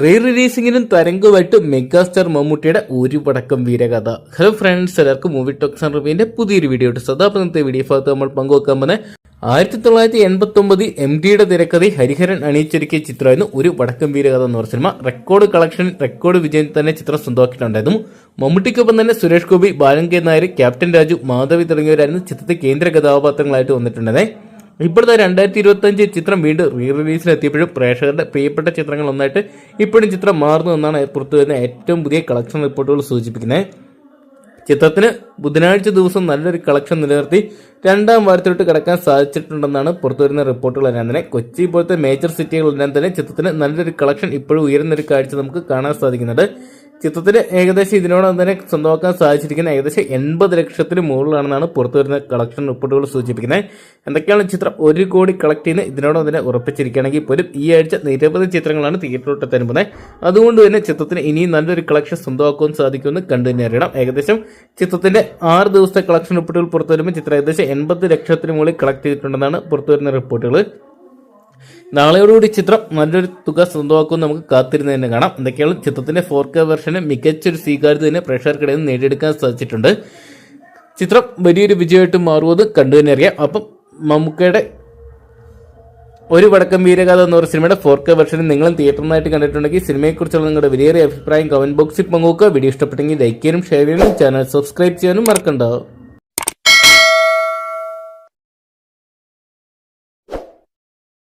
Re റിലീസിംഗിനും തരംഗമായിട്ട് megastar മമ്മൂട്ടിയുടെ ഒരു പടക്കം വീരകഥ. ഹലോ ഫ്രണ്ട്സ്, എല്ലാവർക്കും മൂവി ടോക്സ് ആൻഡ് റിവ്യൂവിന്റെ പുതിയൊരു വീഡിയോ ഇട്ട് സദാപനത്തെ വീഡിയോ ഭാഗത്ത് നമ്മൾ പങ്കുവെക്കാൻ പോകുന്നത് 1989 MDയുടെ തിരക്കഥ ഹരിഹരൻ അണിയിച്ചൊരുക്കിയ ചിത്രമായിരുന്നു ഒരു വടക്കം വീരകഥ എന്ന് പറഞ്ഞ സിനിമ. റെക്കോർഡ് കളക്ഷൻ, റെക്കോർഡ് വിജയം തന്നെ ചിത്രം സ്വന്തമാക്കിയിട്ടുണ്ടായിരുന്നു. മമ്മൂട്ടിക്കൊപ്പം തന്നെ സുരേഷ് ഗോപി, ബാലൻ കെ നായർ, ക്യാപ്റ്റൻ രാജു, മാധവി തുടങ്ങിയവരായിരുന്നു ചിത്രത്തിൽ കേന്ദ്ര കഥാപാത്രങ്ങളായിട്ട് വന്നിട്ടുണ്ടായിരുന്നത്. ഇപ്പോഴത്തെ 2025 ചിത്രം വീണ്ടും റീ റിലീസിലെത്തിയപ്പോഴും പ്രേക്ഷകരുടെ പ്രിയപ്പെട്ട ചിത്രങ്ങൾ ഒന്നായിട്ട് ഇപ്പോഴും ചിത്രം മാറുന്നു എന്നാണ് പുറത്തു വരുന്ന ഏറ്റവും പുതിയ കളക്ഷൻ റിപ്പോർട്ടുകൾ സൂചിപ്പിക്കുന്നത്. ചിത്രത്തിന് ബുധനാഴ്ച ദിവസം നല്ലൊരു കളക്ഷൻ നിലനിർത്തി രണ്ടാം വാരത്തിലോട്ട് കടക്കാൻ സാധിച്ചിട്ടുണ്ടെന്നാണ് പുറത്തുവരുന്ന റിപ്പോർട്ടുകളെല്ലാം തന്നെ. കൊച്ചി പോലത്തെ മേജർ സിറ്റികളെല്ലാം തന്നെ ചിത്രത്തിന് നല്ലൊരു കളക്ഷൻ ഇപ്പോഴും ഉയർന്നൊരു കാഴ്ച നമുക്ക് കാണാൻ സാധിക്കുന്നുണ്ട്. ചിത്രത്തിന് ഏകദേശം ഇതിനോടൊപ്പം തന്നെ സ്വന്തമാക്കാൻ സാധിച്ചിരിക്കുന്ന ഏകദേശം 80 ലക്ഷത്തിന് മുകളിലാണെന്നാണ് പുറത്തുവരുന്ന കളക്ഷൻ റിപ്പോർട്ടുകൾ സൂചിപ്പിക്കുന്നത്. എന്തൊക്കെയാണ് ചിത്രം 1 കോടി കളക്ട് ചെയ്യുന്നത് ഇതിനോടൊപ്പം തന്നെ ഉറപ്പിച്ചിരിക്കുകയാണെങ്കിൽ പോലും ഈ ആഴ്ച നിരവധി ചിത്രങ്ങളാണ് തിയേറ്ററിലോട്ട് തരുന്നത്. അതുകൊണ്ട് തന്നെ ചിത്രത്തിന് ഇനിയും നല്ലൊരു കളക്ഷൻ സ്വന്തമാക്കാൻ സാധിക്കുമെന്ന് കണ്ടു തന്നെ അറിയണം. ഏകദേശം ചിത്രത്തിന്റെ 6 ദിവസത്തെ കളക്ഷൻ റിപ്പോർട്ടുകൾ പുറത്തു വരുമ്പോൾ ചിത്രം ഏകദേശം 80 ലക്ഷത്തിന് മുകളിൽ കളക്ട് ചെയ്തിട്ടുണ്ടെന്നാണ് പുറത്തുവരുന്ന റിപ്പോർട്ടുകൾ. നാളെയോടുകൂടി ചിത്രം നല്ലൊരു തുക സ്വന്തമാക്കുമെന്ന് നമുക്ക് കാത്തിരുന്ന് തന്നെ കാണാം. എന്തൊക്കെയാണ് ചിത്രത്തിന്റെ 4K വെർഷന് മികച്ചൊരു സ്വീകാര്യത തന്നെ പ്രേക്ഷകർക്കിടയിൽ നിന്ന് നേടിയെടുക്കാൻ സാധിച്ചിട്ടുണ്ട്. ചിത്രം വലിയൊരു വിജയമായിട്ട് മാറുമെന്ന് കണ്ടു തന്നെ അറിയാം. അപ്പം മമ്മൂക്കയുടെ ഒരു വടക്കം വീരകഥ എന്ന് പറയുന്ന സിനിമയുടെ 4K വെർഷന് നിങ്ങളും തിയേറ്ററിനായിട്ട് കണ്ടിട്ടുണ്ടെങ്കിൽ സിനിമയെക്കുറിച്ചുള്ള നിങ്ങളുടെ വിലയേറിയ അഭിപ്രായം കമന്റ് ബോക്സിൽ പങ്കുവെക്കുക. വീഡിയോ ഇഷ്ടപ്പെട്ടെങ്കിൽ ലൈക്ക് ചെയ്യാനും ഷെയർ ചെയ്യാനും ചാനൽ സബ്സ്ക്രൈബ് ചെയ്യാനും മറക്കണ്ട.